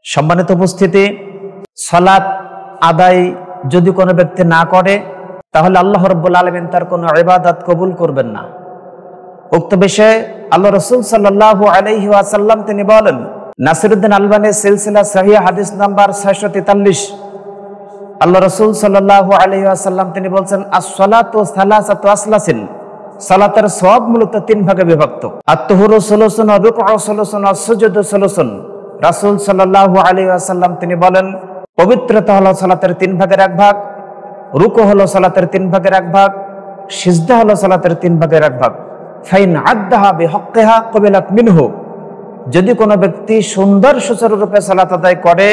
সম্মানিত উপস্থিতি, সালাত আদায় যদি কোনো ব্যক্তি না করে তাহলে আল্লাহ রাব্বুল আলামিন তার কোনো ইবাদত কবুল করবেন না। উক্ত বিষয়ে আল্লাহ রাসূল সাল্লাল্লাহু আলাইহি ওয়াসাল্লাম তিনি বলেন, নাসিরউদ্দিন আলবানী সিলসিলা সহিহ হাদিস নাম্বার 643, আল্লাহ রাসূল সাল্লাল্লাহু আলাইহি ওয়াসাল্লাম তিনি বলছেন, আস-সালাতু সালাসাতু আসলাসিন, সালাতের সওয়াব মূলত 3 ভাগে বিভক্ত। আত-তুহুরু সুলুসুন ওয়া রুকুউ সুলুসুন ওয়া সুজুদু সুলুসুন। রাসূল সাল্লাল্লাহু আলাইহি ওয়াসাল্লাম তিনি বলেন, পবিত্রতা হলো সালাতের 3 ভাগের 1 ভাগ, রুকু হলো সালাতের 3 ভাগের 1 ভাগ, সিজদা হলো সালাতের 3 ভাগের 1 ভাগ। ফাইন আদ্দাহা বিহাক্কিহা কুবিলাত মিনহু, যদি কোনো ব্যক্তি সুন্দর সুচারুরূপে সালাত আদায় করে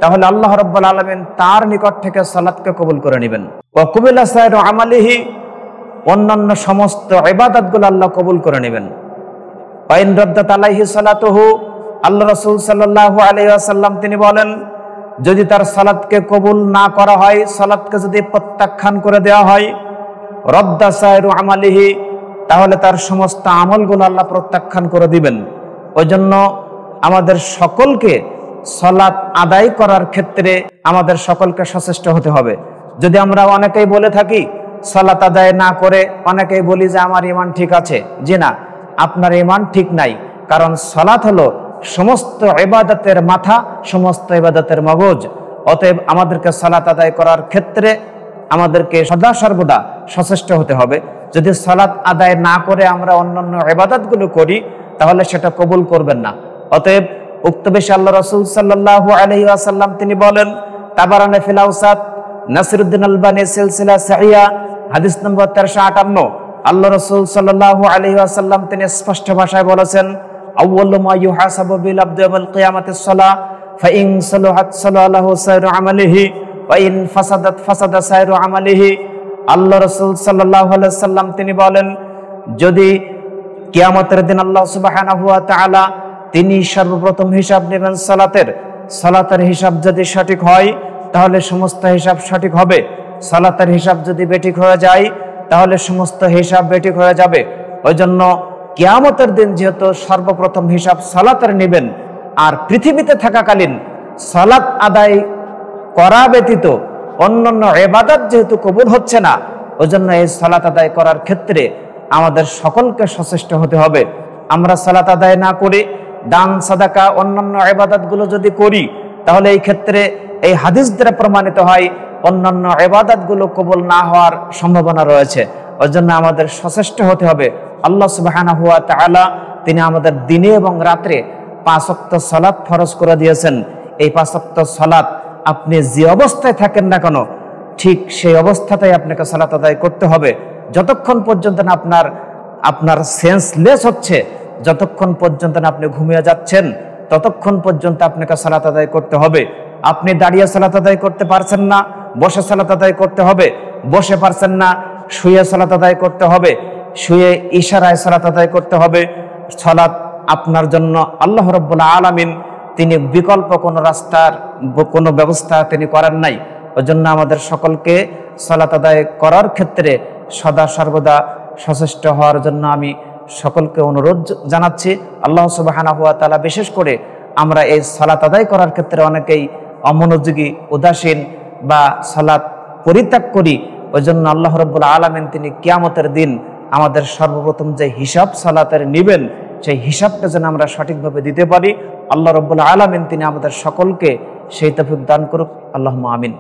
তাহলে আল্লাহ রাব্বুল আলামিন তার নিকট থেকে সালাতকে কবুল করে নেবেন। ওয়া কুবিলা সাইরু আমালিহি, অন্যান্য সমস্ত ইবাদতগুলো আল্লাহ কবুল করে নেবেন। ওয়া ইন রাদ্দাত আলাইহি সালাতুহু, আল্লাহ রাসূল সাল্লাল্লাহু আলাইহি ওয়াসাল্লাম তিনি বলেন, যদি তার সালাতকে কবুল না করা হয়, সালাতকে যদি প্রত্যাখ্যান করে দেওয়া হয়, রদ্দা সাইরু আমালিহি, তাহলে তার সমস্ত আমলগুলো আল্লাহ প্রত্যাখ্যান করে দিবেন। ওই জন্য আমাদের সকলকে সালাত আদায় করার ক্ষেত্রে আমাদের সকলকে সচেষ্ট হতে হবে। যদি আমরা অনেকেই বলে থাকি সালাত আদায় না করে, অনেকেই বলি যে আমার ঈমান ঠিক আছে, জি না, আপনার ঈমান ঠিক নাই। কারণ সালাত হলো সমস্ত ইবাদতের মাথা, সমস্ত ইবাদতের মগজ। অতএব আমাদেরকে সালাত আদায় করার ক্ষেত্রে আমাদেরকে সদা সর্বদা সচেষ্ট হতে হবে। যদি সালাত আদায় না করে আমরা অন্যান্য ইবাদতগুলো করি তাহলে সেটা কবুল করবেন না। অতএব উক্ত বিষয়ে আল্লাহ রাসূল সাল্লাল্লাহু আলাইহি ওয়াসাল্লাম তিনি বলেন, তাবারানে ফিল আওসাত, নাসিরউদ্দিন আলবানী সিলসিলা সহিহা হাদিস নম্বর 1358, আল্লাহ রাসূল সাল্লাল্লাহু আলাইহি ওয়াসাল্লাম তিনি স্পষ্ট ভাষায় বলেছেন, আউয়ালু মা ইউহাসাবু বিল আবদি ইয়াউমাল কিয়ামাতিস সালাহ, ফাইন সালাহাত সালাহু সাইরু আমালিহি ওয়া ইন ফাসাদাত ফাসাদা সাইরু আমালিহি। আল্লাহ রাসূল সাল্লাল্লাহু আলাইহি ওয়াসাল্লাম তিনি বলেন, যদি কিয়ামতের দিন আল্লাহ সুবহানাহু ওয়া তাআলা তিনি সর্বপ্রথম হিসাব নেবেন সালাতের হিসাব যদি সঠিক হয় তাহলে সমস্ত হিসাব সঠিক হবে, সালাতের হিসাব যদি বেঠিক হয়ে যায় তাহলে সমস্ত হিসাব বেঠিক হয়ে যাবে। ওই জন্য কিয়ামতের দিন যেহেতু সর্বপ্রথম হিসাব সালাতের নেবেন, আর পৃথিবীতে থাকাকালীন সালাত আদায় করা ব্যতীত অন্যান্য ইবাদত যেহেতু কবুল হচ্ছে না, ওই জন্য এই সালাত আদায় করার ক্ষেত্রে আমাদের সকলকে সচেষ্ট হতে হবে। আমরা সালাত আদায় না করে দান সাদাকা অন্যান্য ইবাদতগুলো যদি করি তাহলে এই ক্ষেত্রে এই হাদিস দ্বারা প্রমাণিত হয় অন্যান্য ইবাদতগুলো কবুল না হওয়ার সম্ভাবনা রয়েছে। ওই জন্য আমাদের সচেষ্ট হতে হবে। আল্লাহ সুবহানাহু ওয়া তাআলা তিনি আমাদের দিনে এবং রাত্রে 5 ওয়াক্ত সালাত ফরজ করে দিয়েছেন। এই 5 ওয়াক্ত সালাত আপনি যে অবস্থায় থাকেন না কেন, ঠিক সেই অবস্থাতেই আপনাকে সালাত আদায় করতে হবে। যতক্ষণ পর্যন্ত না আপনার সেন্সলেস হচ্ছে, যতক্ষণ পর্যন্ত না আপনি ঘুমিয়ে যাচ্ছেন, ততক্ষণ পর্যন্ত আপনাকে সালাত আদায় করতে হবে। আপনি দাঁড়িয়ে সালাত আদায় করতে পারছেন না, বসে সালাত আদায় করতে হবে। বসে পারছেন না, শুয়ে সালাত আদায় করতে হবে। শুয়ে ইশারায় সালাত আদায় করতে হবে। সালাত আপনার জন্য আল্লাহ রাব্বুল আলামিন তিনি বিকল্প কোনো রাস্তার কোনো ব্যবস্থা তিনি করেন নাই। ওই জন্য আমাদের সকলকে সালাত আদায় করার ক্ষেত্রে সদা সর্বদা সচেষ্ট হওয়ার জন্য আমি সকলকে অনুরোধ জানাচ্ছি। আল্লাহ সুবহানাহু ওয়া তাআলা বিশেষ করে আমরা এই সালাত আদায় করার ক্ষেত্রে অনেকেই অমনোযোগী, উদাসীন বা সালাত পরিত্যাগ করি। ওই জন্য আল্লাহ রাব্বুল আলামিন তিনি কিয়ামতের দিন আমাদের সর্বপ্রথম যে হিসাব সালাতের নেবেন, সেই হিসাবটা যেন আমরা সঠিকভাবে দিতে পারি। আল্লাহ রাব্বুল আলামিন তিনি আমাদের সকলকে সেই তৌফিক দান করুক। আল্লাহুম্মা আমিন।